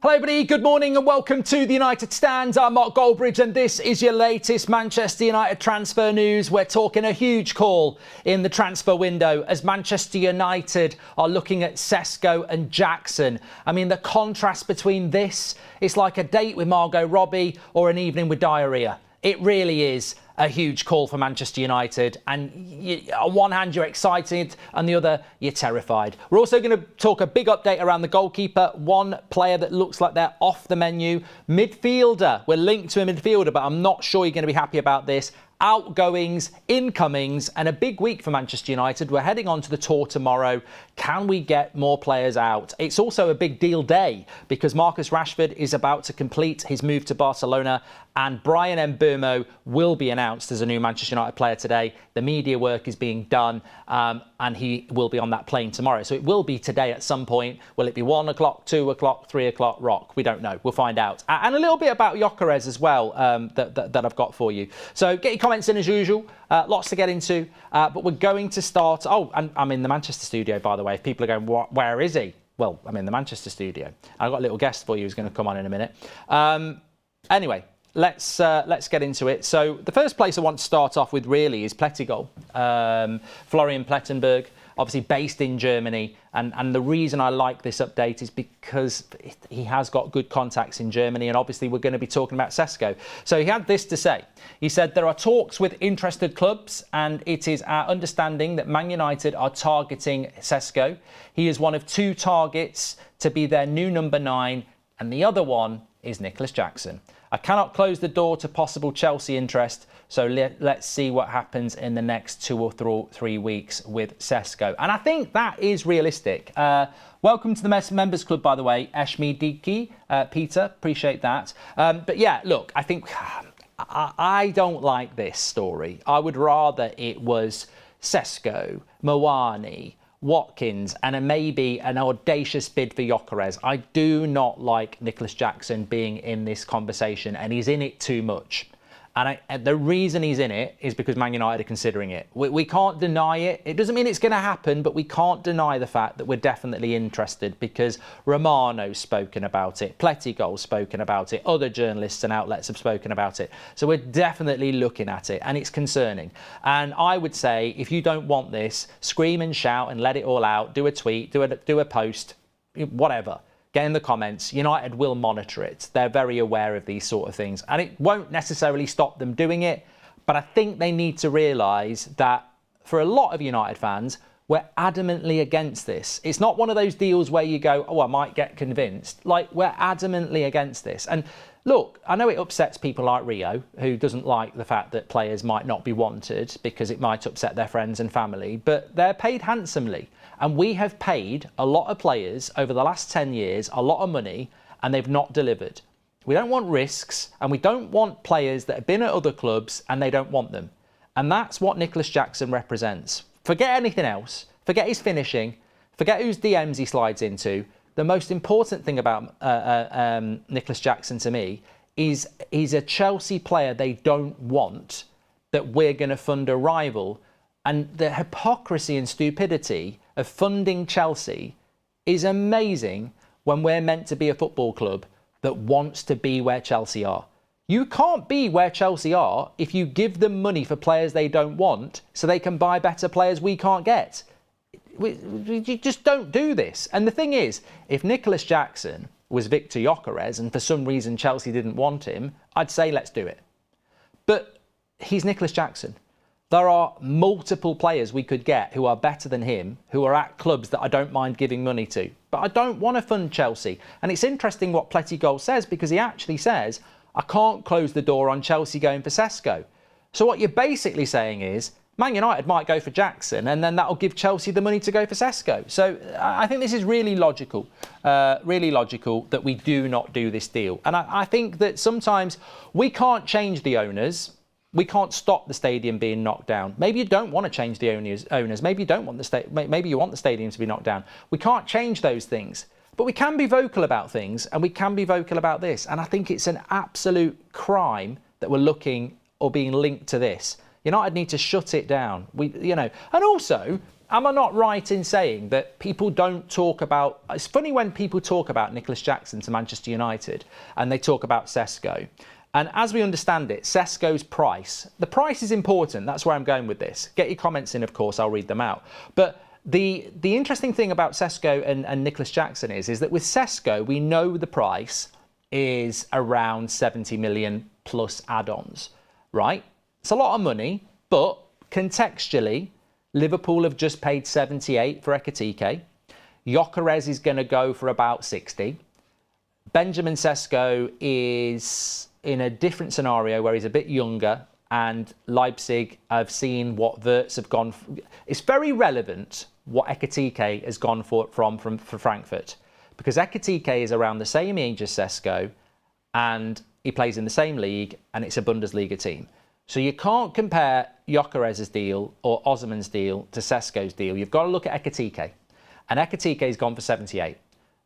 Hello everybody, good morning and welcome to the United Stand. I'm Mark Goldbridge and this is your latest Manchester United transfer news. We're talking a huge call in the transfer window as Manchester United are looking at Sesko and Jackson. I mean, the contrast between this, it's like a date with Margot Robbie or an evening with diarrhea. It really is a huge call for Manchester United, and on one hand you're excited, on the other you're terrified. We're also going to talk a big update around the goalkeeper, one player that looks like they're off the menu. Midfielder, we're linked to a midfielder, but I'm not sure you're going to be happy about this. Outgoings, incomings, and a big week for Manchester United. We're heading on to the tour tomorrow. Can we get more players out? It's also a big deal day because Marcus Rashford is about to complete his move to Barcelona and Bryan Mbeumo will be announced as a new Manchester United player today. The media work is being done and he will be on that plane tomorrow. So it will be today at some point. Will it be 1 o'clock, 2 o'clock, 3 o'clock, rock? We don't know. We'll find out. And a little bit about Gyökeres as well that I've got for you. So get your comments in as usual. Lots to get into. But we're going to start. Oh, and I'm in the Manchester studio, by the way. If people are going, where is he? Well, I'm in the Manchester studio. I've got a little guest for you who's going to come on in a minute. Anyway. Let's get into it. So the first place I want to start off with really is Plettigol. Florian Plettenberg, obviously based in Germany. And the reason I like this update is because he has got good contacts in Germany. And obviously we're going to be talking about Sesko. So he had this to say. He said, there are talks with interested clubs and it is our understanding that Man United are targeting Sesko. He is one of 2 targets to be their new number 9. And the other one is Nicolas Jackson. I cannot close the door to possible Chelsea interest, so let's see what happens in the next 2 or 3 weeks with Sesko. And I think that is realistic. Welcome to the Members Club, by the way, Eshmi Diki, Peter, appreciate that. But yeah, look, I think I don't like this story. I would rather it was Sesko, Moani, Watkins and maybe an audacious bid for Gyökeres. I do not like Nicolas Jackson being in this conversation and he's in it too much. And the reason he's in it is because Man United are considering it. We can't deny it. It doesn't mean it's going to happen, but we can't deny the fact that we're definitely interested because Romano's spoken about it, Plettigol's spoken about it, other journalists and outlets have spoken about it. So we're definitely looking at it and it's concerning. And I would say if you don't want this, scream and shout and let it all out, do a tweet, do a post, whatever. Get in the comments. United will monitor it. They're very aware of these sort of things. And it won't necessarily stop them doing it. But I think they need to realise that for a lot of United fans, we're adamantly against this. It's not one of those deals where you go, oh, I might get convinced. Like, we're adamantly against this. And look, I know it upsets people like Rio, who doesn't like the fact that players might not be wanted because it might upset their friends and family, but they're paid handsomely. And we have paid a lot of players over the last 10 years, a lot of money, and they've not delivered. We don't want risks, and we don't want players that have been at other clubs and they don't want them. And that's what Nicolas Jackson represents. Forget anything else. Forget his finishing. Forget whose DMs he slides into. The most important thing about Nicolas Jackson to me is he's a Chelsea player they don't want, that we're going to fund a rival. And the hypocrisy and stupidity of funding Chelsea is amazing when we're meant to be a football club that wants to be where Chelsea are. You can't be where Chelsea are if you give them money for players they don't want so they can buy better players we can't get. We just don't do this. And the thing is, if Nicolas Jackson was Victor Gyökeres and for some reason Chelsea didn't want him, I'd say let's do it. But he's Nicolas Jackson. There are multiple players we could get who are better than him, who are at clubs that I don't mind giving money to. But I don't want to fund Chelsea. And it's interesting what Plettigol says, because he actually says, I can't close the door on Chelsea going for Sesko. So what you're basically saying is, Man United might go for Jackson and then that'll give Chelsea the money to go for Sesko. So I think this is really logical that we do not do this deal. And I think that sometimes we can't change the owners. We can't stop the stadium being knocked down. Maybe you don't want to change the owners. Maybe you don't want maybe you want the stadium to be knocked down. We can't change those things. But we can be vocal about things and we can be vocal about this. And I think it's an absolute crime that we're looking or being linked to this. United need to shut it down. And also, am I not right in saying that people don't talk about... It's funny when people talk about Nicolas Jackson to Manchester United and they talk about Sesko. And as we understand it, Sesko's price, the price is important. That's where I'm going with this. Get your comments in, of course, I'll read them out. But the interesting thing about Sesko and Nicolas Jackson is that with Sesko, we know the price is around 70 million plus add-ons, right? It's a lot of money, but contextually, Liverpool have just paid 78 for Ekitike. Gyökeres is going to go for about 60. Benjamin Sesko is in a different scenario where he's a bit younger, and Leipzig have seen what Wirtz have gone for. It's very relevant what Ekitike has gone for Frankfurt, because Ekitike is around the same age as Sesko and he plays in the same league and it's a Bundesliga team. So you can't compare Gyökeres' deal or Osman's deal to Sesko's deal. You've got to look at Ekitike, and Ekitike has gone for 78.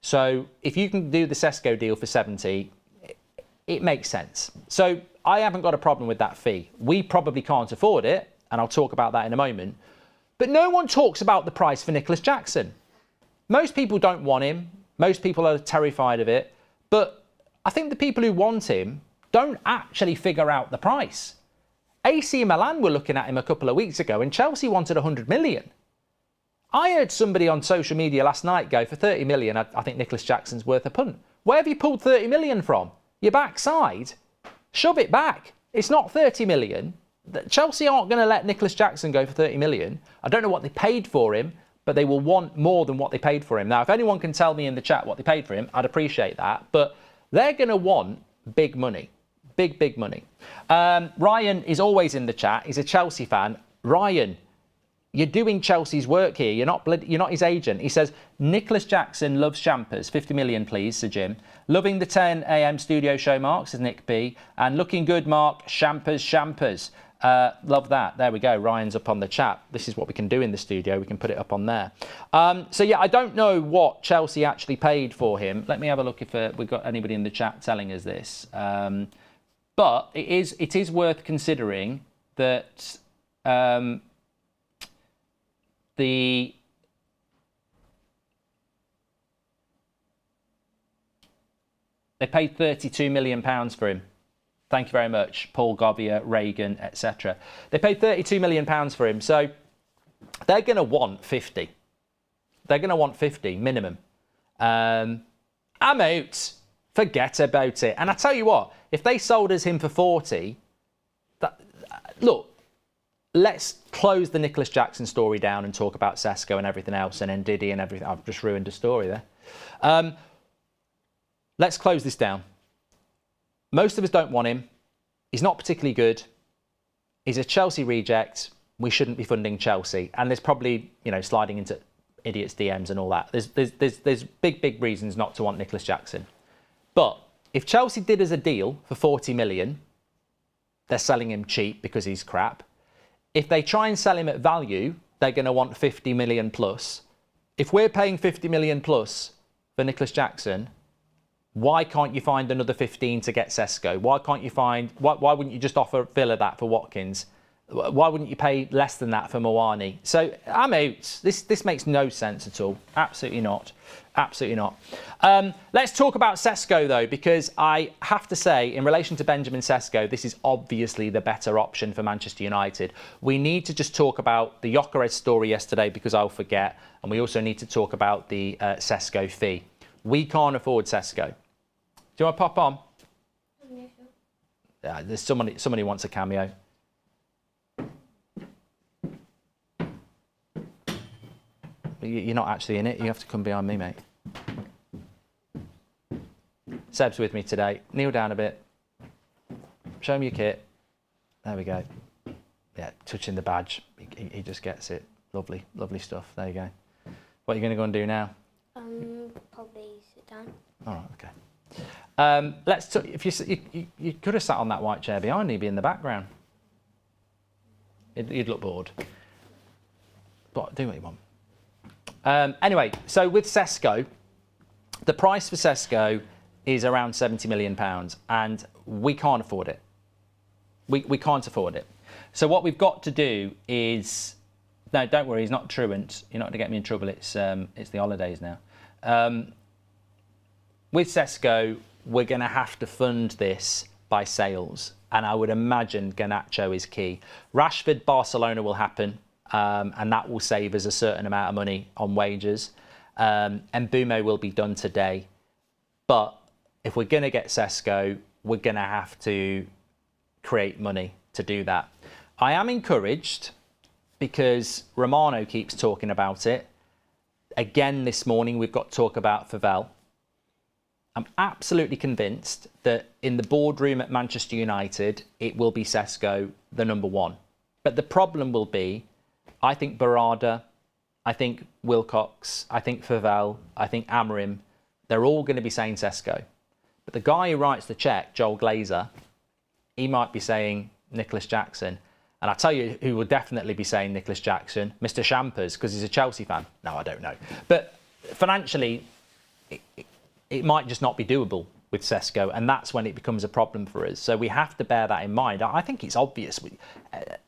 So if you can do the Sesko deal for 70, it makes sense. So I haven't got a problem with that fee. We probably can't afford it, and I'll talk about that in a moment. But no one talks about the price for Nicolas Jackson. Most people don't want him. Most people are terrified of it. But I think the people who want him don't actually figure out the price. AC Milan were looking at him a couple of weeks ago and Chelsea wanted 100 million. I heard somebody on social media last night go, for 30 million, I think Nicolas Jackson's worth a punt. Where have you pulled 30 million from? Your backside? Shove it back. It's not 30 million. Chelsea aren't going to let Nicolas Jackson go for 30 million. I don't know what they paid for him, but they will want more than what they paid for him. Now, if anyone can tell me in the chat what they paid for him, I'd appreciate that. But they're going to want big money. Big money. Ryan is always in the chat. He's a Chelsea fan. Ryan, you're doing Chelsea's work here. You're not his agent. He says, Nicolas Jackson loves champers. 50 million, please, Sir Jim. Loving the 10 a.m. studio show, Mark, says Nick B. And looking good, Mark. Champers. Love that. There we go. Ryan's up on the chat. This is what we can do in the studio. We can put it up on there. So, yeah, I don't know what Chelsea actually paid for him. Let me have a look if we've got anybody in the chat telling us this. But it is worth considering that they paid £32 million for him. Thank you very much, Paul Gobier, Reagan, etc. They paid £32 million for him, so they're going to want 50. They're going to want 50 minimum. I'm out. Forget about it. And I tell you what, if they sold us him for 40, look, let's close the Nicolas Jackson story down and talk about Sesko and everything else and Ndidi and everything. I've just ruined the story there. Let's close this down. Most of us don't want him. He's not particularly good. He's a Chelsea reject. We shouldn't be funding Chelsea. And there's probably, sliding into idiots' DMs and all that. There's big reasons not to want Nicolas Jackson. But if Chelsea did us a deal for 40 million, they're selling him cheap because he's crap. If they try and sell him at value, they're going to want 50 million plus. If we're paying 50 million plus for Nicolas Jackson, why can't you find another 15 to get Sesko? Why wouldn't you just offer Villa that for Watkins? Why wouldn't you pay less than that for Mawani? So I'm out. This makes no sense at all. Absolutely not. Absolutely not. Let's talk about Sesko, though, because I have to say, in relation to Benjamin Sesko, this is obviously the better option for Manchester United. We need to just talk about the Gyökeres story yesterday because I'll forget. And we also need to talk about the Sesko fee. We can't afford Sesko. Do you want to pop on? Yeah, sure. Yeah, there's somebody wants a cameo. You're not actually in it. You have to come behind me, mate. Seb's with me today. Kneel down a bit. Show him your kit. There we go. Yeah, touching the badge. He just gets it. Lovely stuff. There you go. What are you going to go and do now? Probably sit down. All right, okay. If you could have sat on that white chair behind me, be in the background. You'd look bored. But do what you want. Anyway, so with Sesko, the price for Sesko is around £70 million, and we can't afford it. We can't afford it. So what we've got to do is No, don't worry. He's not truant. You're not going to get me in trouble. It's the holidays now. With Sesko, we're going to have to fund this by sales, and I would imagine Garnacho is key. Rashford, Barcelona will happen, and that will save us a certain amount of money on wages. And Mbeumo will be done today. But if we're going to get Sesko, we're going to have to create money to do that. I am encouraged because Romano keeps talking about it. Again, this morning, we've got talk about Favel. I'm absolutely convinced that in the boardroom at Manchester United, it will be Sesko, the number one. But the problem will be, I think Barada, I think Wilcox, I think Favel, I think Amorim, they're all going to be saying Sesko. But the guy who writes the cheque, Joel Glazer, he might be saying Nicolas Jackson. And I tell you who will definitely be saying Nicolas Jackson, Mr. Champers, because he's a Chelsea fan. No, I don't know. But financially, it might just not be doable with Sesko, and that's when it becomes a problem for us. So we have to bear that in mind. I think it's obvious.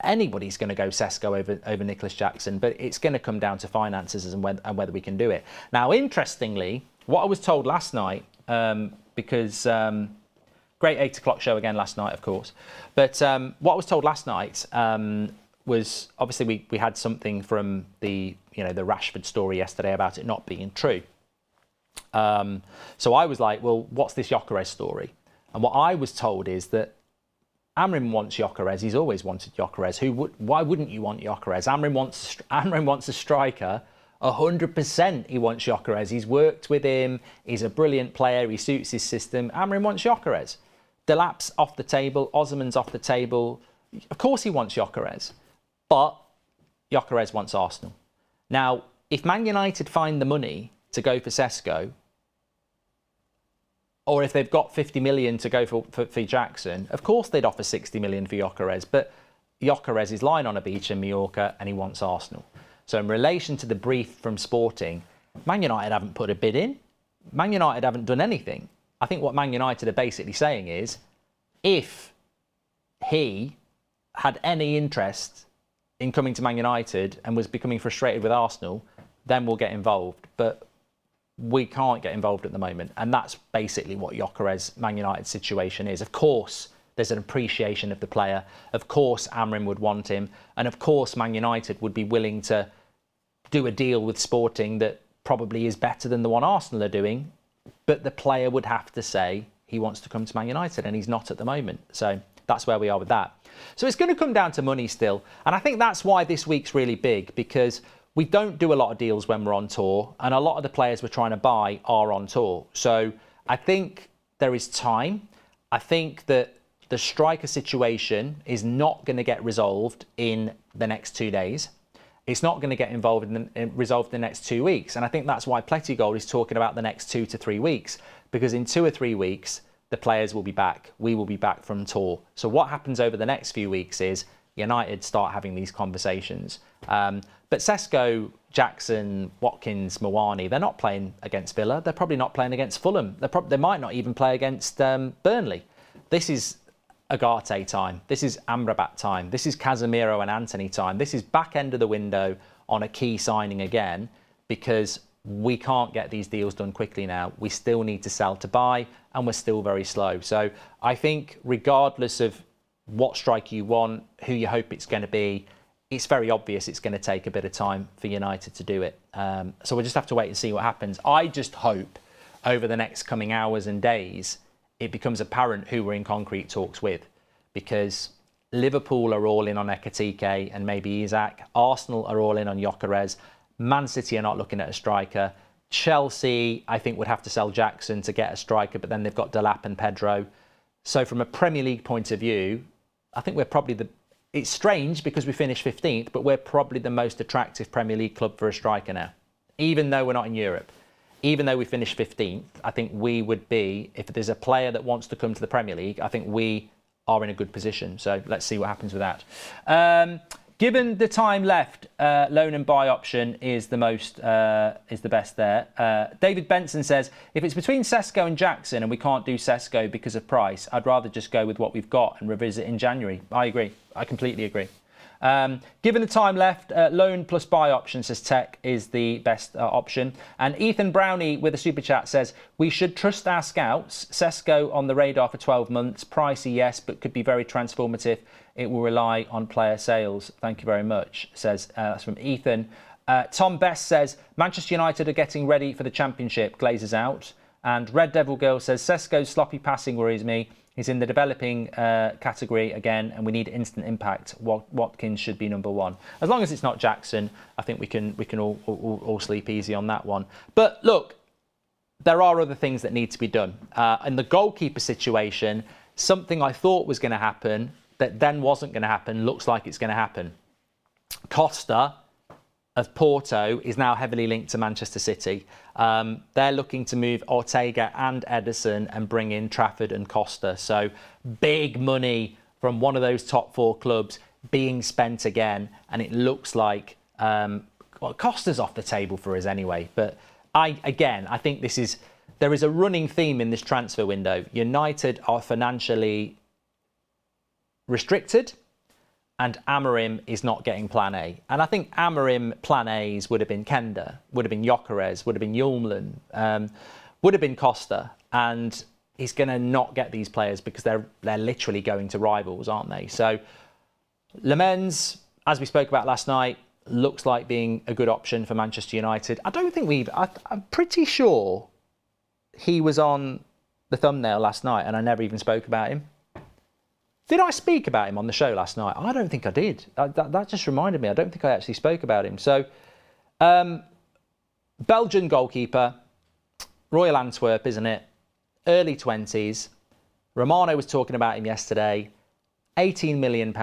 Anybody's going to go Sesko over Nicolas Jackson, but it's going to come down to finances and whether we can do it. Now, interestingly, what I was told last night, because... great 8 o'clock show again last night, of course. But what I was told last night was obviously we had something from the the Rashford story yesterday about it not being true. So I was like, well, what's this Gyökeres story? And what I was told is that Amorim wants Gyökeres. He's always wanted Gyökeres. Why wouldn't you want Gyökeres? Amorim wants a striker. 100% he wants Gyökeres. He's worked with him. He's a brilliant player. He suits his system. Amorim wants Gyökeres. Delap's off the table. Osman's off the table. Of course he wants Gyökeres. But Gyökeres wants Arsenal. Now, if Man United find the money to go for Sesko, or if they've got 50 million to go for Jackson, of course they'd offer 60 million for Gyökeres. But Gyökeres is lying on a beach in Mallorca and he wants Arsenal. So in relation to the brief from Sporting, Man United haven't put a bid in. Man United haven't done anything. I think what Man United are basically saying is, if he had any interest in coming to Man United and was becoming frustrated with Arsenal, then we'll get involved. But we can't get involved at the moment. And that's basically what Gyökeres Man United situation is. Of course, there's an appreciation of the player. Of course, Amorim would want him. And of course, Man United would be willing to do a deal with Sporting that probably is better than the one Arsenal are doing. But the player would have to say he wants to come to Man United, and he's not at the moment. So that's where we are with that. So it's going to come down to money still. And I think that's why this week's really big, because we don't do a lot of deals when we're on tour, and a lot of the players we're trying to buy are on tour. So I think there is time. I think that the striker situation is not going to get resolved in the next 2 days. It's not going to get resolved in the next 2 weeks. And I think that's why Plettigold is talking about the next 2 to 3 weeks, because in 2 or 3 weeks, the players will be back. We will be back from tour. So what happens over the next few weeks is United start having these conversations. But Sesko, Jackson, Watkins, Mawani, they're not playing against Villa. They're probably not playing against Fulham. They might not even play against Burnley. This is Agate time. This is Amrabat time. This is Casemiro and Anthony time. This is back end of the window on a key signing again, because we can't get these deals done quickly now. We still need to sell to buy, and we're still very slow. So I think regardless of what striker you want, who you hope it's going to be, it's very obvious it's going to take a bit of time for United to do it. So we'll just have to wait and see what happens. I just hope over the next coming hours and days, it becomes apparent who we're in concrete talks with, because Liverpool are all in on Ekitike and maybe Isak. Arsenal are all in on Gyökeres. Man City are not looking at a striker. Chelsea, I think, would have to sell Jackson to get a striker, but then they've got Delap and Pedro. So from a Premier League point of view, I think we're probably it's strange because we finished 15th, but we're probably the most attractive Premier League club for a striker now, even though we're not in Europe. Even though we finished 15th, I think we would be, if there's a player that wants to come to the Premier League, I think we are in a good position. So let's see what happens with that. Given the time left, loan and buy option is the best there. David Benson says, if it's between Sesko and Jackson and we can't do Sesko because of price, I'd rather just go with what we've got and revisit in January. I agree. I completely agree. Given the time left, loan plus buy option, says Tech, is the best option. And Ethan Brownie with a super chat says, we should trust our scouts. Sesko on the radar for 12 months. Pricey, yes, but could be very transformative. It will rely on player sales. Thank you very much, says, that's from Ethan. Tom Best says, Manchester United are getting ready for the Championship. Glazers out. And Red Devil Girl says, Sesko's sloppy passing worries me. He's in the developing category again, and we need instant impact. Watkins should be number one. As long as it's not Jackson, I think we can all sleep easy on that one. But look, there are other things that need to be done. In the goalkeeper situation, something I thought was going to happen that then wasn't going to happen looks like it's going to happen. Costa of Porto is now heavily linked to Manchester City. They're looking to move Ortega and Ederson and bring in Trafford and Costa. So big money from one of those top four clubs being spent again. And it looks like, well, Costa's off the table for us anyway. But I think there is a running theme in this transfer window. United are financially restricted, and Amorim is not getting plan A. And I think Amorim plan A's would have been Kenda, would have been Gyökeres, would have been Højlund, would have been Costa. And he's going to not get these players because they're literally going to rivals, aren't they? So Lammens, as we spoke about last night, looks like being a good option for Manchester United. I'm pretty sure he was on the thumbnail last night and I never even spoke about him. Did I speak about him on the show last night? I don't think I did. That just reminded me. I don't think I actually spoke about him. So, Belgian goalkeeper, Royal Antwerp, isn't it? Early 20s. Romano was talking about him yesterday. £18 million.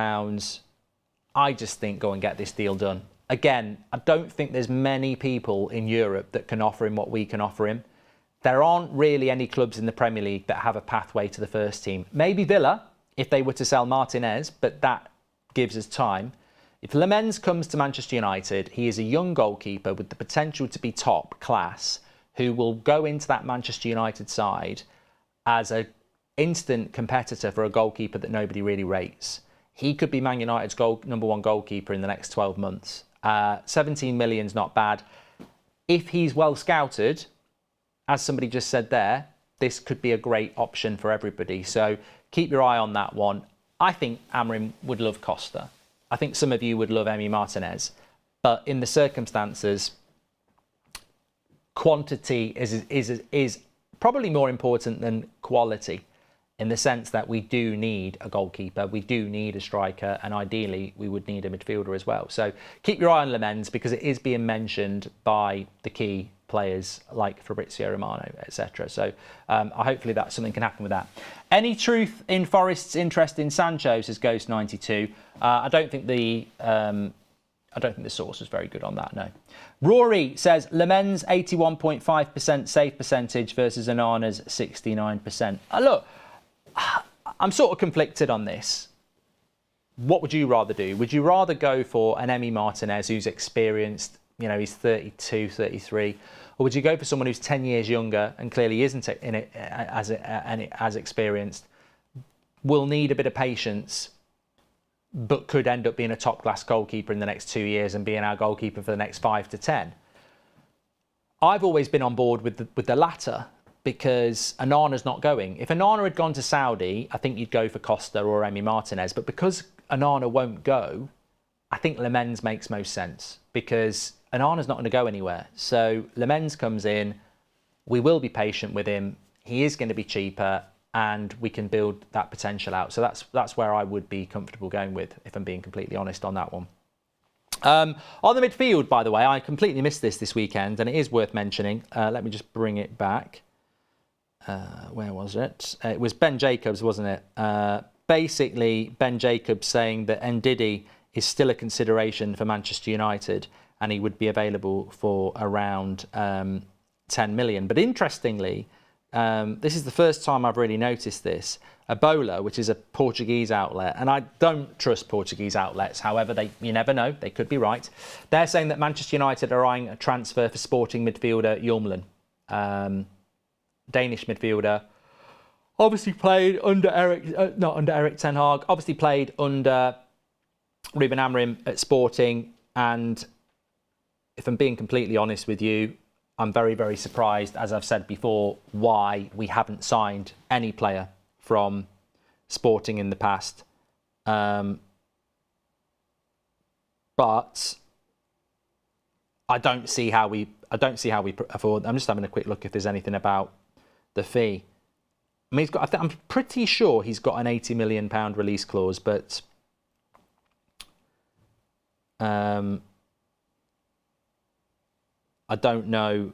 I just think go and get this deal done. Again, I don't think there's many people in Europe that can offer him what we can offer him. There aren't really any clubs in the Premier League that have a pathway to the first team. Maybe Villa, if they were to sell Martinez, but that gives us time. If Lammens comes to Manchester United, he is a young goalkeeper with the potential to be top class, who will go into that Manchester United side as an instant competitor for a goalkeeper that nobody really rates. He could be Man United's number one goalkeeper in the next 12 months. 17 million's not bad. If he's well scouted, as somebody just said there, this could be a great option for everybody. So keep your eye on that one. I think Amorim would love Costa. I think some of you would love Emi Martinez. But in the circumstances, quantity is probably more important than quality, in the sense that we do need a goalkeeper, we do need a striker, and ideally we would need a midfielder as well. So keep your eye on Lammens, because it is being mentioned by the key players like Fabrizio Romano, etc. So hopefully that something can happen with that. Any truth in Forest's interest in Sancho, says Ghost92. I don't think the source was very good on that, no. Rory says Lammens 81.5% save percentage versus Onana's 69%. Look, I'm sort of conflicted on this. What would you rather do? Would you rather go for an Emi Martinez who's experienced, you know, he's 32, 33, or would you go for someone who's 10 years younger and clearly isn't in it as experienced, will need a bit of patience, but could end up being a top-class goalkeeper in the next 2 years and being our goalkeeper for the next 5 to 10? I've always been on board with the latter, because Onana's not going. If Onana had gone to Saudi, I think you'd go for Costa or Emi Martinez. But because Onana won't go, I think Lammens makes most sense, because Onana's not going to go anywhere. So Lammens comes in, we will be patient with him. He is going to be cheaper, and we can build that potential out. So that's where I would be comfortable going with, if I'm being completely honest on that one. On the midfield, by the way, I completely missed this weekend, and it is worth mentioning. Let me just bring it back. Where was it? It was Ben Jacobs, wasn't it? Basically, Ben Jacobs saying that Ndidi is still a consideration for Manchester United, and he would be available for around 10 million. But interestingly, this is the first time I've really noticed this. Ebola, which is a Portuguese outlet, and I don't trust Portuguese outlets. However, you never know, they could be right. They're saying that Manchester United are eyeing a transfer for Sporting midfielder Højlund. Danish midfielder, obviously played under Eric Ten Hag, obviously played under Ruben Amorim at Sporting, and if I'm being completely honest with you, I'm very, very surprised, as I've said before, why we haven't signed any player from Sporting in the past. But I don't see how we afford. I'm just having a quick look if there's anything about the fee. I mean, I'm pretty sure he's got an £80 million release clause, but I don't know.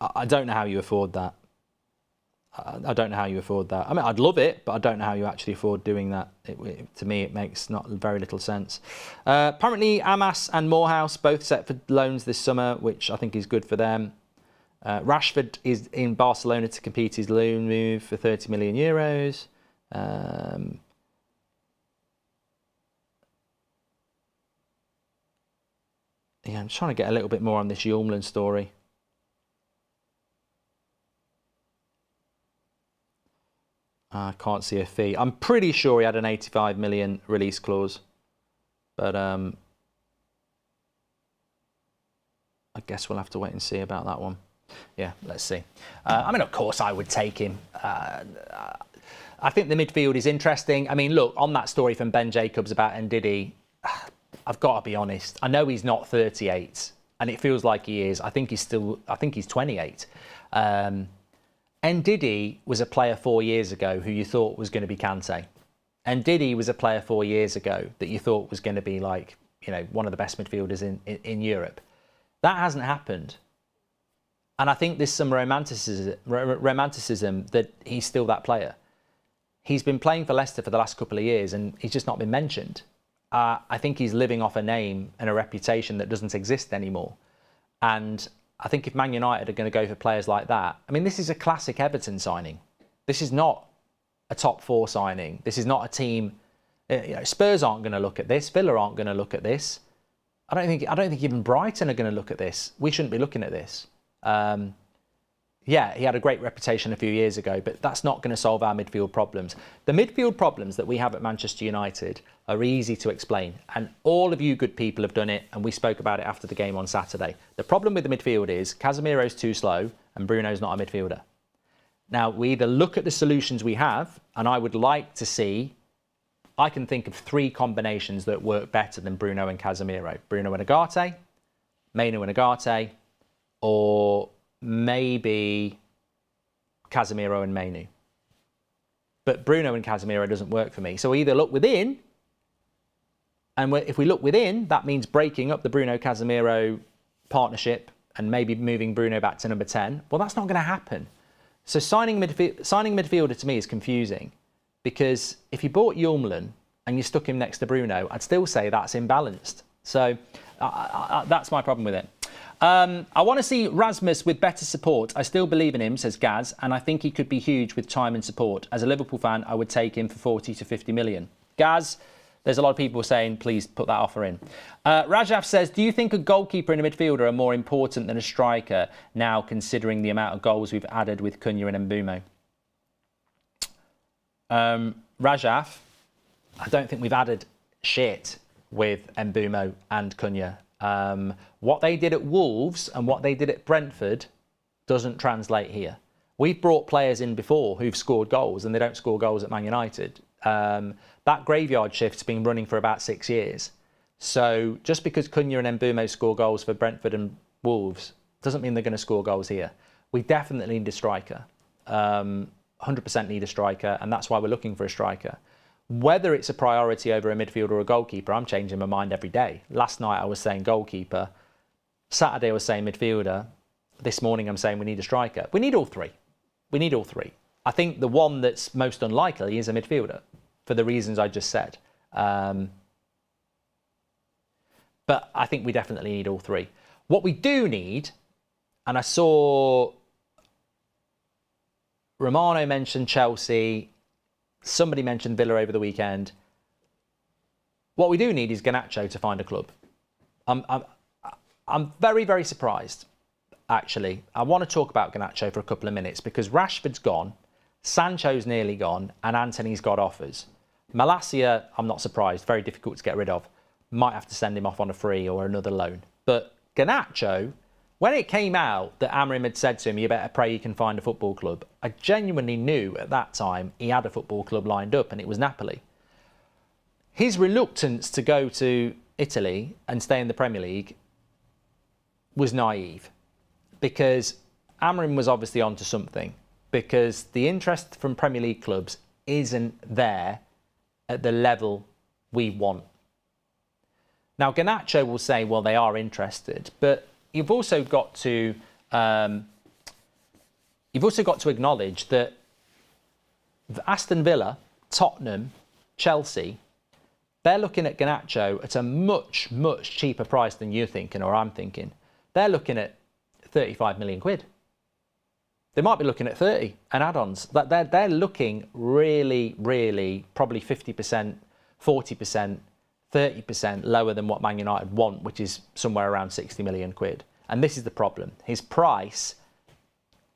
I don't know how you afford that. I don't know how you afford that. I mean, I'd love it, but I don't know how you actually afford doing that. To me, it makes very little sense. Apparently, Amas and Morehouse both set for loans this summer, which I think is good for them. Rashford is in Barcelona to compete his loan move for €30 million. Yeah, I'm trying to get a little bit more on this Højlund story. I can't see a fee. I'm pretty sure he had an 85 million release clause, but I guess we'll have to wait and see about that one. Yeah, let's see. I mean, of course, I would take him. I think the midfield is interesting. I mean, look, on that story from Ben Jacobs about Ndidi, I've got to be honest. I know he's not 38, and it feels like he is. I think he's 28. Ndidi was a player 4 years ago who you thought was going to be Kante. Ndidi was a player 4 years ago that you thought was going to be like, you know, one of the best midfielders in Europe. That hasn't happened. And I think there's some romanticism that he's still that player. He's been playing for Leicester for the last couple of years and he's just not been mentioned. I think he's living off a name and a reputation that doesn't exist anymore. And I think if Man United are going to go for players like that, I mean, this is a classic Everton signing. This is not a top four signing. This is not a team. You know, Spurs aren't going to look at this. Villa aren't going to look at this. I don't think even Brighton are going to look at this. We shouldn't be looking at this. Yeah, he had a great reputation a few years ago, but that's not going to solve our midfield problems. The midfield problems that we have at Manchester United are easy to explain, and all of you good people have done it, and we spoke about it after the game on Saturday. The problem with the midfield is Casemiro's too slow and Bruno's not a midfielder. Now, we either look at the solutions we have, and I would like to see, I can think of 3 combinations that work better than Bruno and Casemiro. Bruno and Ugarte, Mainu and Ugarte, or maybe Casemiro and Mainu. But Bruno and Casemiro doesn't work for me. So we either look within, and if we look within, that means breaking up the Bruno-Casemiro partnership and maybe moving Bruno back to number 10. Well, that's not going to happen. So signing midfielder to me is confusing, because if you bought Højlund and you stuck him next to Bruno, I'd still say that's imbalanced. So that's my problem with it. I want to see Rasmus with better support. I still believe in him, says Gaz, and I think he could be huge with time and support. As a Liverpool fan, I would take him for 40 to 50 million. Gaz, there's a lot of people saying, please put that offer in. Rajaf says, do you think a goalkeeper and a midfielder are more important than a striker now, considering the amount of goals we've added with Cunha and Mbeumo? Rajaf, I don't think we've added shit with Mbeumo and Cunha. What they did at Wolves and what they did at Brentford doesn't translate here. We've brought players in before who've scored goals and they don't score goals at Man United. That graveyard shift's been running for about 6 years. So just because Cunha and Mbeumo score goals for Brentford and Wolves doesn't mean they're going to score goals here. We definitely need a striker. 100% need a striker, and that's why we're looking for a striker. Whether it's a priority over a midfielder or a goalkeeper, I'm changing my mind every day. Last night I was saying goalkeeper. Saturday I was saying midfielder. This morning I'm saying we need a striker. We need all 3. We need all 3. I think the one that's most unlikely is a midfielder, for the reasons I just said. But I think we definitely need all 3. What we do need, and I saw Romano mentioned Chelsea, somebody mentioned Villa over the weekend. What we do need is Garnacho to find a club. I'm very, very surprised, actually. I want to talk about Garnacho for a couple of minutes because Rashford's gone, Sancho's nearly gone, and Anthony's got offers. Malacia, I'm not surprised, very difficult to get rid of. Might have to send him off on a free or another loan. But Garnacho, when it came out that Amorim had said to him, you better pray you can find a football club, I genuinely knew at that time he had a football club lined up, and it was Napoli. His reluctance to go to Italy and stay in the Premier League was naive, because Amorim was obviously onto something, because the interest from Premier League clubs isn't there at the level we want. Now, Garnacho will say, well, they are interested, but you've also got to acknowledge that Aston Villa, Tottenham, Chelsea, they're looking at Garnacho at a much, much cheaper price than you're thinking or I'm thinking. They're looking at 35 million quid. They might be looking at 30 and add-ons. They're looking really, really probably 50%, 40%, 30% lower than what Man United want, which is somewhere around 60 million quid. And this is the problem. His price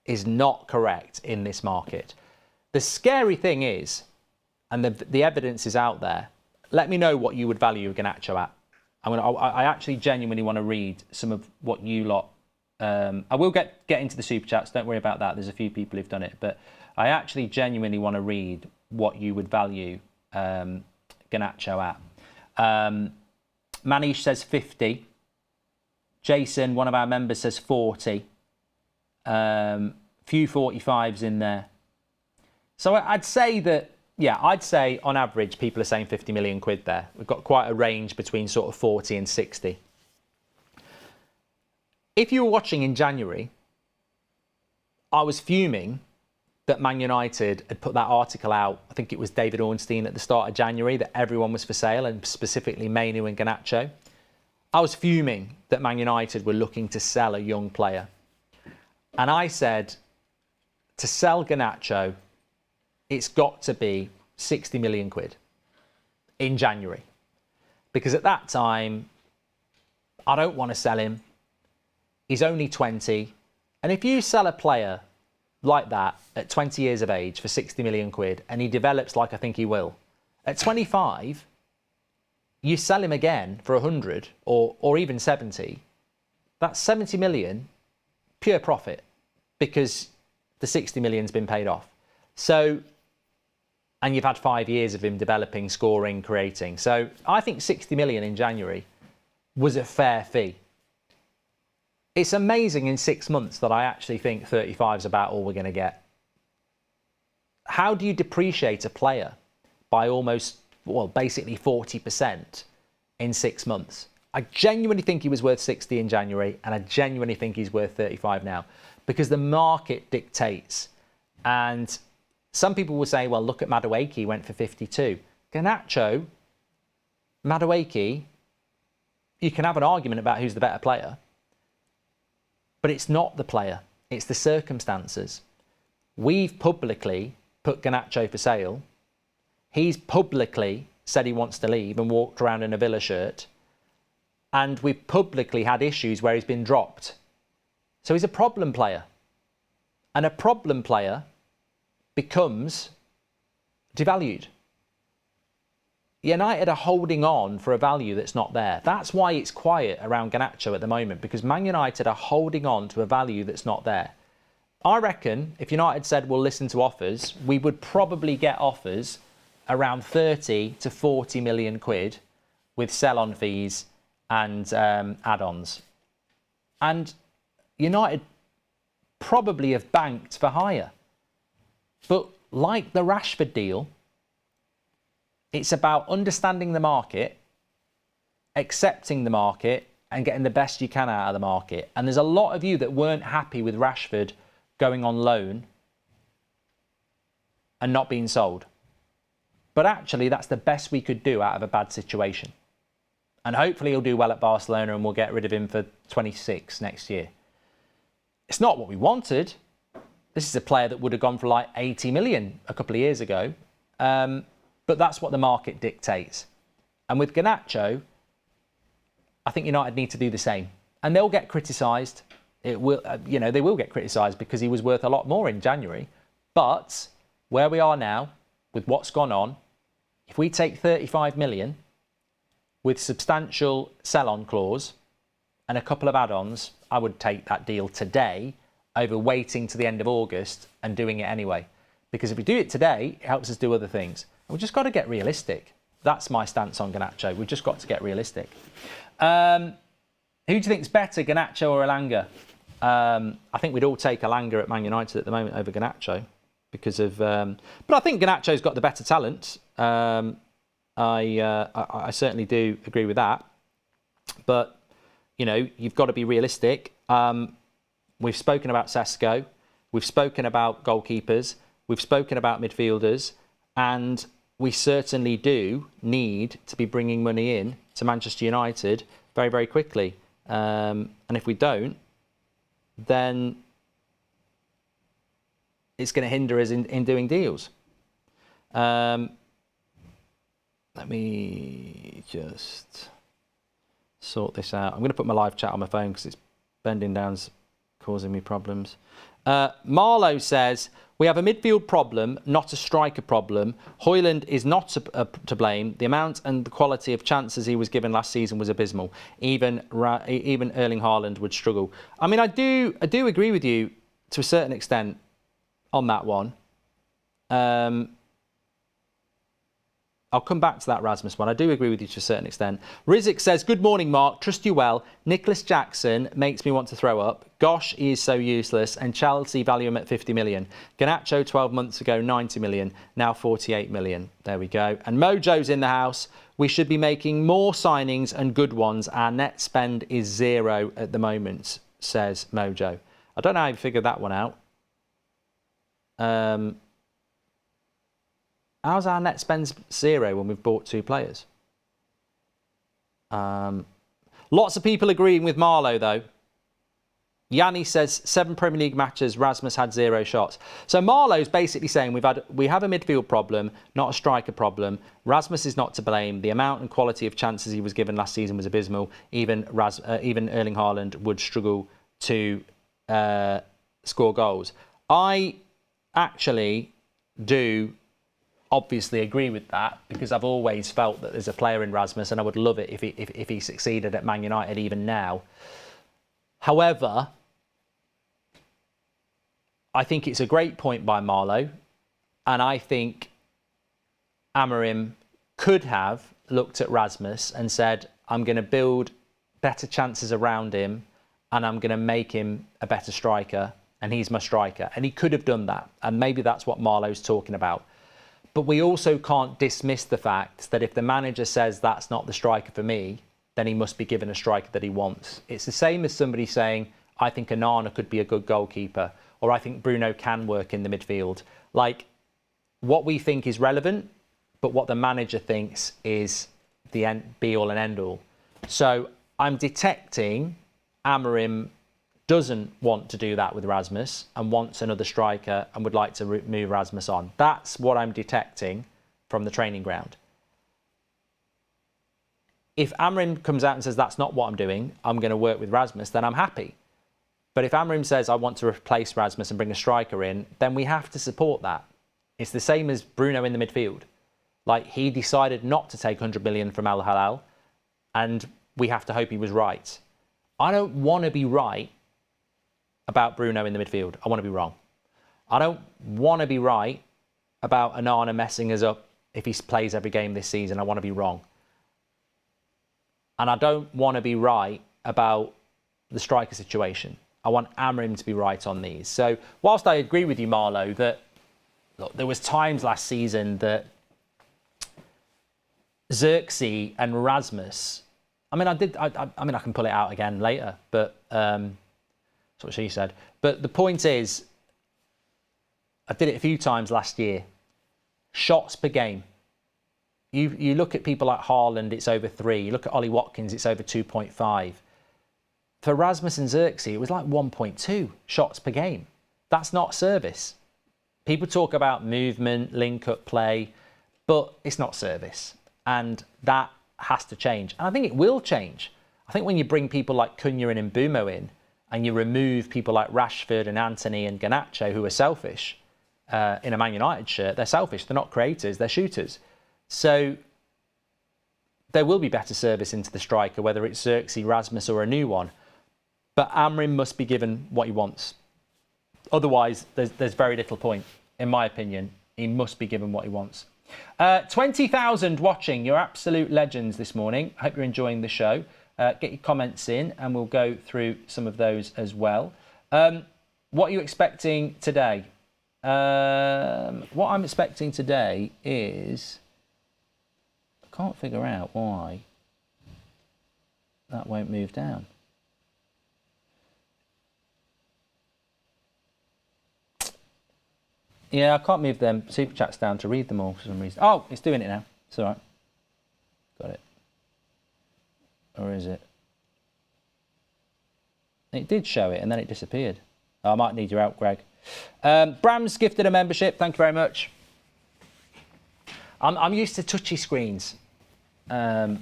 is not correct in this market. The scary thing is, and the evidence is out there, let me know what you would value Garnacho at. I actually genuinely want to read some of what you lot... I will get into the super chats, don't worry about that. There's a few people who've done it. But I actually genuinely want to read what you would value Garnacho at. Manish says 50. Jason, one of our members, says 40. Few 45s in there. So I'd say that, yeah, I'd say on average people are saying 50 million quid there. We've got quite a range between sort of 40 and 60. If you were watching in January, I was fuming that Man United had put that article out. I think it was David Ornstein at the start of January, that everyone was for sale, and specifically Mainoo and Garnacho. I was fuming that Man United were looking to sell a young player. And I said, to sell Garnacho, it's got to be 60 million quid in January. Because at that time, I don't want to sell him. He's only 20. And if you sell a player like that at 20 years of age for 60 million quid and he develops like I think he will, at 25, you sell him again for 100 or even 70, that's 70 million pure profit because the 60 million's been paid off. So, and you've had 5 years of him developing, scoring, creating. So I think 60 million in January was a fair fee. It's amazing in 6 months that I actually think 35 is about all we're going to get. How do you depreciate a player by almost, well, basically 40% in 6 months? I genuinely think he was worth 60 in January, and I genuinely think he's worth 35 now, because the market dictates. And some people will say, well, look at Madueke, he went for 52. Garnacho, Madueke, you can have an argument about who's the better player, but it's not the player, it's the circumstances. We've publicly put Garnacho for sale. He's publicly said he wants to leave and walked around in a Villa shirt. And we've publicly had issues where he's been dropped. So he's a problem player. And a problem player becomes devalued. United are holding on for a value that's not there. That's why it's quiet around Garnacho at the moment, because Man United are holding on to a value that's not there. I reckon if United said we'll listen to offers, we would probably get offers around 30 to 40 million quid with sell-on fees and add-ons. And United probably have banked for higher. But like the Rashford deal, it's about understanding the market, accepting the market, and getting the best you can out of the market. And there's a lot of you that weren't happy with Rashford going on loan and not being sold. But actually, that's the best we could do out of a bad situation. And hopefully he'll do well at Barcelona and we'll get rid of him for 26 next year. It's not what we wanted. This is a player that would have gone for like 80 million a couple of years ago. But that's what the market dictates. And with Garnacho, I think United need to do the same. And they'll get criticised. It will, they will get criticised because he was worth a lot more in January. But where we are now, with what's gone on, If we take 35 million with substantial sell-on clause and a couple of add-ons, I would take that deal today over waiting to the end of August and doing it anyway. Because if we do it today, it helps us do other things. And we've just got to get realistic. That's my stance on Garnacho. We've just got to get realistic. Who do you think's better, Garnacho or Elanga? I think we'd all take Elanga at Man United at the moment over Garnacho because of. But I think Garnacho's got the better talent. I certainly do agree with that. But you know, you've got to be realistic. We've spoken about Sesko. We've spoken about goalkeepers. We've spoken about midfielders, and we certainly do need to be bringing money in to Manchester United very, very quickly. And if we don't, then it's going to hinder us in doing deals. Let me just sort this out. I'm going to put my live chat on my phone because it's bending down's causing me problems. Marlow says, we have a midfield problem, not a striker problem. Højlund is not to blame. The amount and the quality of chances he was given last season was abysmal. Even Erling Haaland would struggle. I mean, I do agree with you to a certain extent on that one. I'll come back to that Rasmus one. I do agree with you to a certain extent. Rizik says, good morning, Mark. Trust you well. Nicolas Jackson makes me want to throw up. Gosh, he is so useless. And Chelsea value him at 50 million. Garnacho 12 months ago, 90 million. Now 48 million. There we go. And Mojo's in the house. We should be making more signings and good ones. Our net spend is 0 at the moment, says Mojo. I don't know how you figured that one out. How's our net spend 0 when we've bought 2 players? Lots of people agreeing with Marlow, though. Yanni says 7 Premier League matches, Rasmus had 0 shots. So Marlow's basically saying we have a midfield problem, not a striker problem. Rasmus is not to blame. The amount and quality of chances he was given last season was abysmal. Even Erling Haaland would struggle to score goals. I actually do obviously agree with that because I've always felt that there's a player in Rasmus and I would love it if he succeeded at Man United even now. However, I think it's a great point by Marlow, and I think Amorim could have looked at Rasmus and said, I'm going to build better chances around him and I'm going to make him a better striker, and he's my striker. And he could have done that, and maybe that's what Marlow's talking about. But we also can't dismiss the fact that if the manager says that's not the striker for me, then he must be given a striker that he wants. It's the same as somebody saying, I think Onana could be a good goalkeeper, or I think Bruno can work in the midfield. Like, what we think is relevant, but what the manager thinks is the be-all and end-all. So I'm detecting Amorim doesn't want to do that with Rasmus and wants another striker and would like to move Rasmus on. That's what I'm detecting from the training ground. If Amorim comes out and says, that's not what I'm doing, I'm going to work with Rasmus, then I'm happy. But if Amorim says, I want to replace Rasmus and bring a striker in, then we have to support that. It's the same as Bruno in the midfield. Like, he decided not to take 100 million from Al Hilal, and we have to hope he was right. I don't want to be right about Bruno in the midfield. I want to be wrong. I don't want to be right about Onana messing us up if he plays every game this season. I want to be wrong. And I don't want to be right about the striker situation. I want Amorim to be right on these. So whilst I agree with you, Marlow, that look, there was times last season that Xerxes and Rasmus, I mean, I can pull it out again later, but that's what she said. But the point is, I did it a few times last year. Shots per game. You look at people like Haaland, it's over 3. You look at Ollie Watkins, it's over 2.5. For Rasmus and Xerxes, it was like 1.2 shots per game. That's not service. People talk about movement, link-up play, but it's not service. And that has to change. And I think it will change. I think when you bring people like Cunha and Mbeumo in, and you remove people like Rashford and Antony and Garnacho, who are selfish, in a Man United shirt, they're selfish. They're not creators, they're shooters. So there will be better service into the striker, whether it's Xerxes, Rasmus or a new one. But Amrin must be given what he wants. Otherwise, there's very little point, in my opinion. He must be given what he wants. 20,000 watching. You're absolute legends this morning. I hope you're enjoying the show. Get your comments in and we'll go through some of those as well. What are you expecting today? What I'm expecting today is... I can't figure out why that won't move down. Yeah, I can't move them super chats down to read them all for some reason. Oh, it's doing it now. It's all right. Got it. Or is it? It did show it and then it disappeared. Oh, I might need your help, Greg. Bram's gifted a membership. Thank you very much. I'm used to touchy screens. Now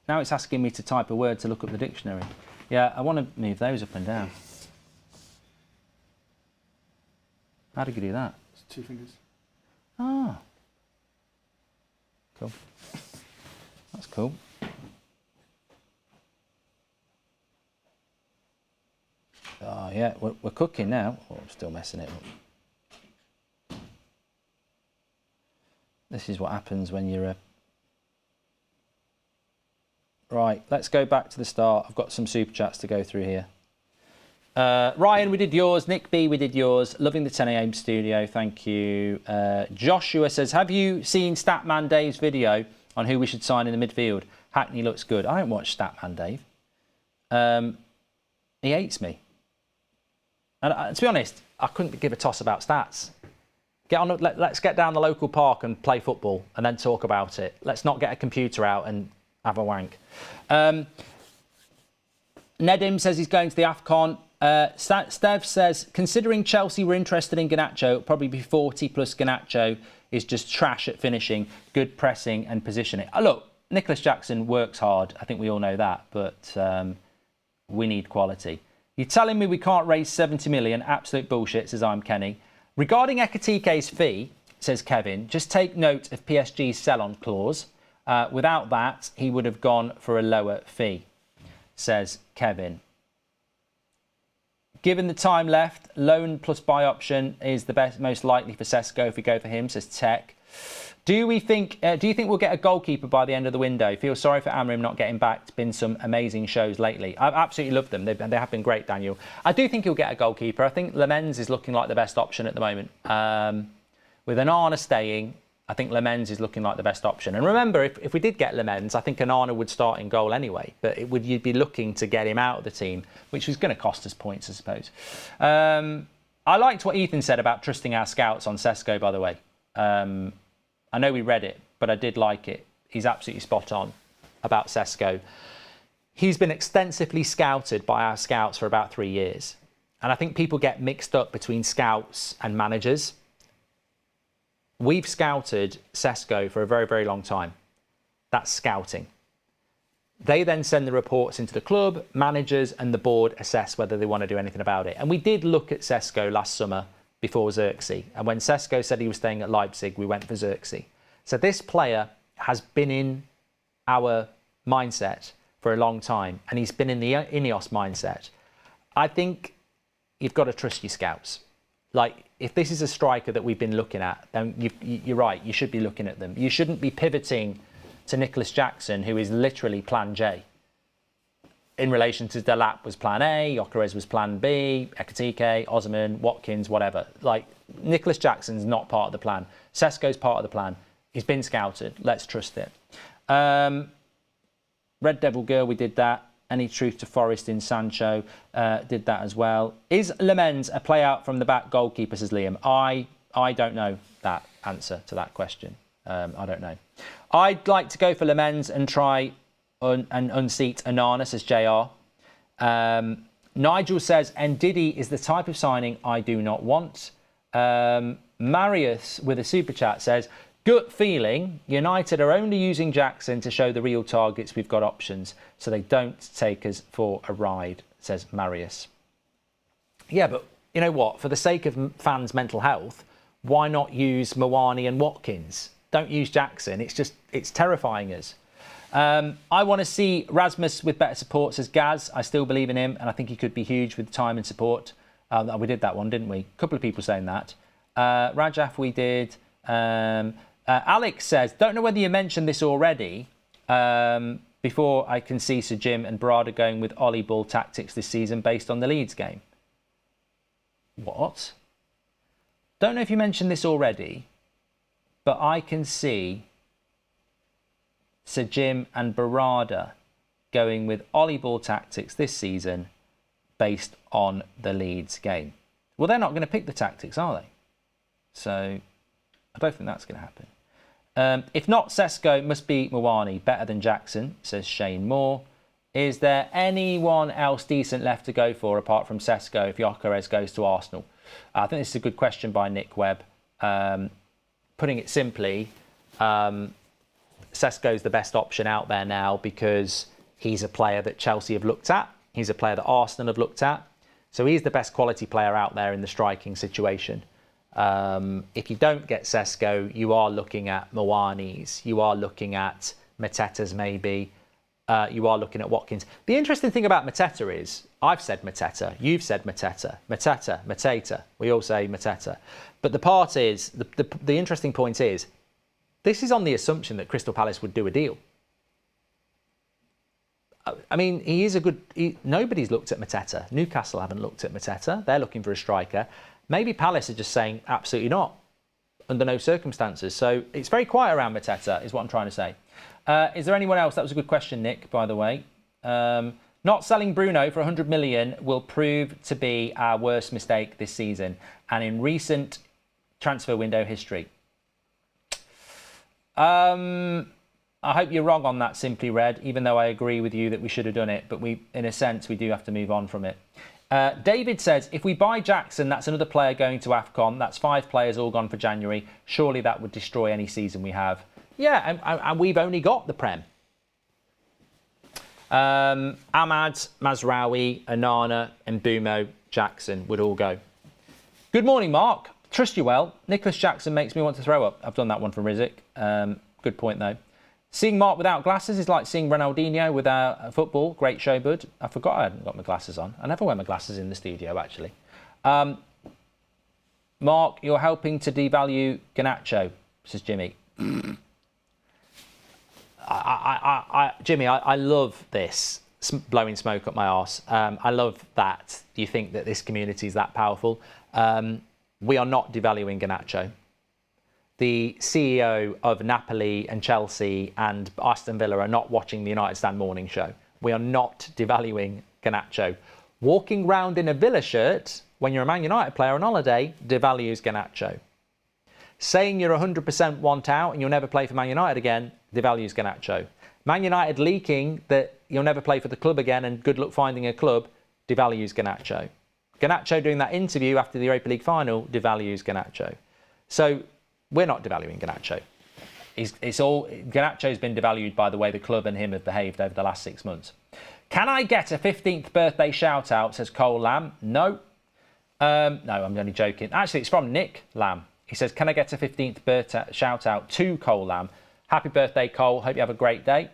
it's asking me to type a word to look up the dictionary. Yeah, I want to move those up and down. How did you do that? It's 2 fingers. Ah. Cool. That's cool. Oh, yeah, we're cooking now. Oh, I'm still messing it up. This is what happens when you're a... Right, let's go back to the start. I've got some super chats to go through here. Ryan, we did yours. Nick B, we did yours. Loving the 10 AM studio. Thank you. Joshua says, have you seen Statman Dave's video on who we should sign in the midfield? Hackney looks good. I don't watch Statman Dave. He hates me. And to be honest, I couldn't give a toss about stats. Let's get down the local park and play football and then talk about it. Let's not get a computer out and have a wank. Nedim says he's going to the AFCON. Stev says, considering Chelsea were interested in Garnacho, it'll probably be 40 plus Garnacho is just trash at finishing, good pressing and positioning. Look, Nicolas Jackson works hard. I think we all know that, but we need quality. You're telling me we can't raise 70 million? Absolute bullshit, says I'm Kenny. Regarding Ekatike's fee, says Kevin, just take note of PSG's sell-on clause. Without that, he would have gone for a lower fee, says Kevin. Given the time left, loan plus buy option is the best, most likely for Sesko if we go for him, says Tech. Do you think we'll get a goalkeeper by the end of the window? Feel sorry for Amrim not getting back. It's been some amazing shows lately. I've absolutely loved them. They have been great, Daniel. I do think he'll get a goalkeeper. I think Lammens is looking like the best option at the moment. With Onana staying, I think Lammens is looking like the best option. And remember, if we did get Lammens, I think Onana would start in goal anyway. But you'd be looking to get him out of the team, which was going to cost us points, I suppose. I liked what Ethan said about trusting our scouts on Sesko, by the way. I know we read it, but I did like it. He's absolutely spot on about Sesko. He's been extensively scouted by our scouts for about 3 years. And I think people get mixed up between scouts and managers. We've scouted Sesko for a very, very long time. That's scouting. They then send the reports into the club, managers and the board assess whether they want to do anything about it. And we did look at Sesko last summer before Xerxes. And when Sesko said he was staying at Leipzig, we went for Xerxes. So this player has been in our mindset for a long time. And he's been in the Ineos mindset. I think you've got to trust your scouts. Like, if this is a striker that we've been looking at, then you're right, you should be looking at them. You shouldn't be pivoting to Nicolas Jackson, who is literally plan J. In relation to Delap was plan A, Gyökeres was plan B, Ekatike, Osman, Watkins, whatever. Like, Nicolas Jackson's not part of the plan. Sesko's part of the plan. He's been scouted. Let's trust it. Red Devil Girl, we did that. Any truth to Forest in Sancho, did that as well. Is Lammens a play out from the back goalkeeper, says Liam? I don't know that answer to that question. I don't know. I'd like to go for Lammens and try and unseat Onana, says JR. Nigel says, Ndidi is the type of signing I do not want. Marius, with a super chat, says, gut feeling, United are only using Jackson to show the real targets we've got options, so they don't take us for a ride, says Marius. Yeah, but you know what? For the sake of fans' mental health, why not use Mawani and Watkins? don't use Jackson. It's terrifying us. I want to see Rasmus with better support, says Gaz. I still believe in him, and I think he could be huge with time and support. We did that one, didn't we? A couple of people saying that. Rajaf, we did. Alex says, don't know whether you mentioned this already. Before I can see Sir Jim and Barada going with Ollie ball tactics this season based on the Leeds game. What? Don't know if you mentioned this already, but I can see Sir Jim and Barada going with Ollie ball tactics this season based on the Leeds game. Well, they're not going to pick the tactics, are they? So I don't think that's going to happen. If not Sesko, it must be Mwani. Better than Jackson, says Shane Moore. Is there anyone else decent left to go for apart from Sesko if Gyökeres goes to Arsenal? I think this is a good question by Nick Webb. Putting it simply, Sesko's the best option out there now because he's a player that Chelsea have looked at. He's a player that Arsenal have looked at. So he's the best quality player out there in the striking situation. If you don't get Sesko, you are looking at Mwani's, you are looking at Mateta's maybe, you are looking at Watkins. The interesting thing about Mateta is, I've said Mateta, you've said Mateta, Mateta, we all say Mateta. But the part is, the interesting point is, this is on the assumption that Crystal Palace would do a deal. I mean, he is a good... nobody's looked at Mateta. Newcastle haven't looked at Mateta. They're looking for a striker. Maybe Palace are just saying, absolutely not, under no circumstances. So it's very quiet around Mateta, is what I'm trying to say. Is there anyone else? That was a good question, Nick, by the way. Not selling Bruno for 100 million will prove to be our worst mistake this season and in recent transfer window history. I hope you're wrong on that, Simply Red, even though I agree with you that we should have done it. But in a sense, we do have to move on from it. David says, if we buy Jackson, that's another player going to AFCON. That's 5 players all gone for January. Surely that would destroy any season we have. Yeah, and we've only got the Prem. Ahmad, Mazraoui, Onana, Mbeumo, Jackson would all go. Good morning, Mark. Trust you well. Nicolas Jackson makes me want to throw up. I've done that one from Rizek. Good point, though. Seeing Mark without glasses is like seeing Ronaldinho without football. Great show, bud. I forgot I hadn't got my glasses on. I never wear my glasses in the studio, actually. Mark, you're helping to devalue Garnacho, says Jimmy. Jimmy, I love this, blowing smoke up my arse. I love that. Do you think that this community is that powerful? We are not devaluing Garnacho. The CEO of Napoli and Chelsea and Aston Villa are not watching the United Stand morning show. We are not devaluing Garnacho. Walking round in a Villa shirt when you're a Man United player on holiday devalues Garnacho. Saying you're 100% want out and you'll never play for Man United again devalues Garnacho. Man United leaking that you'll never play for the club again and good luck finding a club devalues Garnacho. Garnacho doing that interview after the Europa League final devalues Garnacho. So we're not devaluing Garnacho. Garnacho's been devalued by the way the club and him have behaved over the last 6 months. Can I get a 15th birthday shout out, says Cole Lamb. No. No, I'm only joking. Actually, it's from Nick Lamb. He says, can I get a 15th birthday shout out to Cole Lamb? Happy birthday, Cole. Hope you have a great day.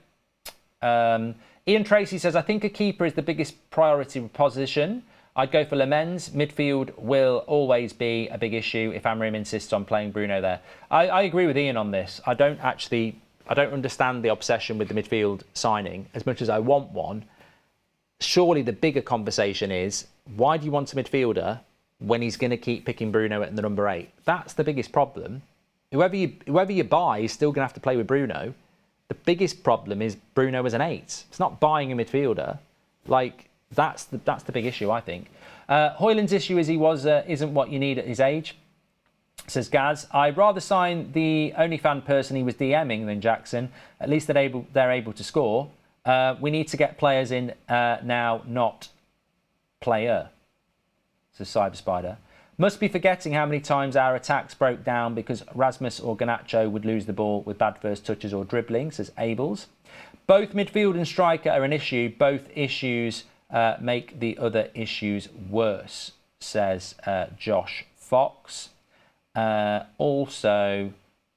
Ian Tracy says, I think a keeper is the biggest priority position. I'd go for Lammens. Midfield will always be a big issue if Amorim insists on playing Bruno there. I agree with Ian on this. I don't understand the obsession with the midfield signing as much as I want one. Surely the bigger conversation is, why do you want a midfielder when he's going to keep picking Bruno at the number 8? That's the biggest problem. Whoever you buy is still going to have to play with Bruno. The biggest problem is Bruno as an 8. It's not buying a midfielder. Like, that's the big issue, I think. Højlund's issue is he isn't what you need at his age, says Gaz. I'd rather sign the only fan person he was DMing than Jackson. At least they're able to score. We need to get players in now, not player, says Cyber Spider. Must be forgetting how many times our attacks broke down because Rasmus or Garnacho would lose the ball with bad first touches or dribbling, says Abels. Both midfield and striker are an issue. Both issues make the other issues worse, says Josh Fox. Also,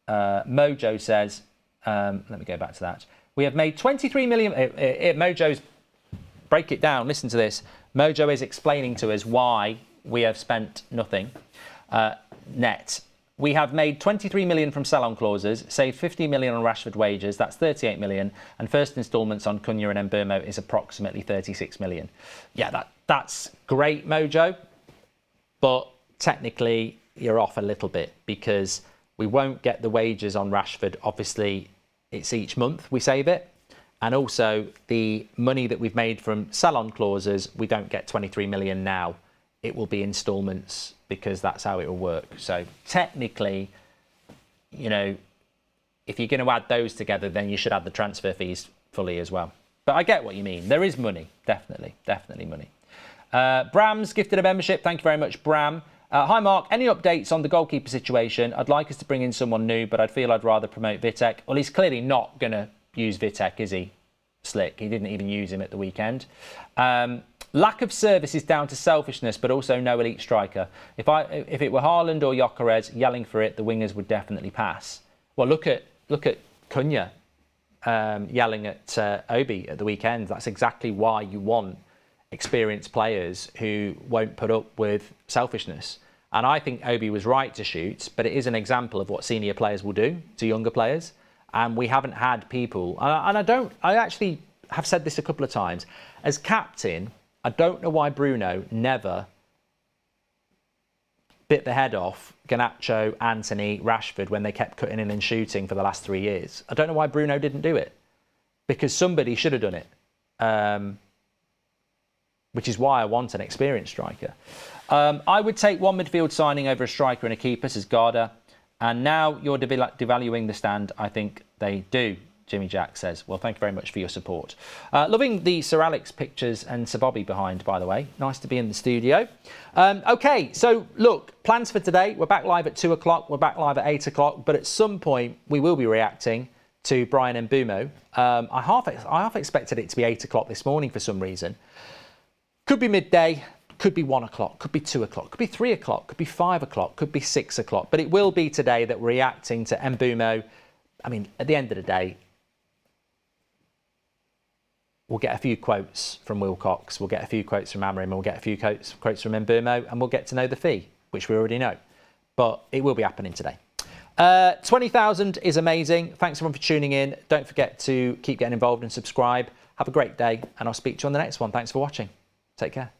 Mojo says, let me go back to that. We have made 23 million. Mojo's, break it down, listen to this. Mojo is explaining to us why we have spent nothing net. We have made 23 million from sell-on clauses, saved 50 million on Rashford wages, that's 38 million, and first instalments on Cunha and Mbeumo is approximately 36 million. Yeah, that's great, Mojo, but technically you're off a little bit because we won't get the wages on Rashford. Obviously, it's each month we save it. And also the money that we've made from sell-on clauses, we don't get 23 million now. It will be instalments because that's how it will work. So technically, you know, if you're going to add those together, then you should add the transfer fees fully as well. But I get what you mean. There is money, definitely money. Bram's gifted a membership. Thank you very much, Bram. Hi, Mark. Any updates on the goalkeeper situation? I'd like us to bring in someone new, but I'd feel I'd rather promote Vitek. Well, he's clearly not going to use Vitek, is he? Slick. He didn't even use him at the weekend. Lack of service is down to selfishness, but also no elite striker. If it were Højlund or Gyökeres yelling for it, the wingers would definitely pass. Well, look at Cunha yelling at Obi at the weekend. That's exactly why you want experienced players who won't put up with selfishness. And I think Obi was right to shoot, but it is an example of what senior players will do to younger players. And we haven't had people, and I actually have said this a couple of times. As captain, I don't know why Bruno never bit the head off Garnacho, Anthony, Rashford when they kept cutting in and shooting for the last 3 years. I don't know why Bruno didn't do it, because somebody should have done it, which is why I want an experienced striker. I would take one midfield signing over a striker and a keeper, says Garda. And now you're devaluing the stand. I think they do, Jimmy Jack says. Well, thank you very much for your support. Loving the Sir Alex pictures and Sir Bobby behind, by the way. Nice to be in the studio. OK, so look, plans for today. We're back live at 2 o'clock. We're back live at 8 o'clock. But at some point, we will be reacting to Bryan and Mbeumo. I half expected it to be 8 o'clock this morning for some reason. Could be midday. Could be 1 o'clock, could be 2 o'clock, could be 3 o'clock, could be 5 o'clock, could be 6 o'clock. But it will be today that we're reacting to Mbeumo. I mean, at the end of the day, we'll get a few quotes from Wilcox, we'll get a few quotes from Amorim, we'll get a few quotes from Mbeumo, and we'll get to know the fee, which we already know. But it will be happening today. 20,000 is amazing. Thanks everyone for tuning in. Don't forget to keep getting involved and subscribe. Have a great day, and I'll speak to you on the next one. Thanks for watching. Take care.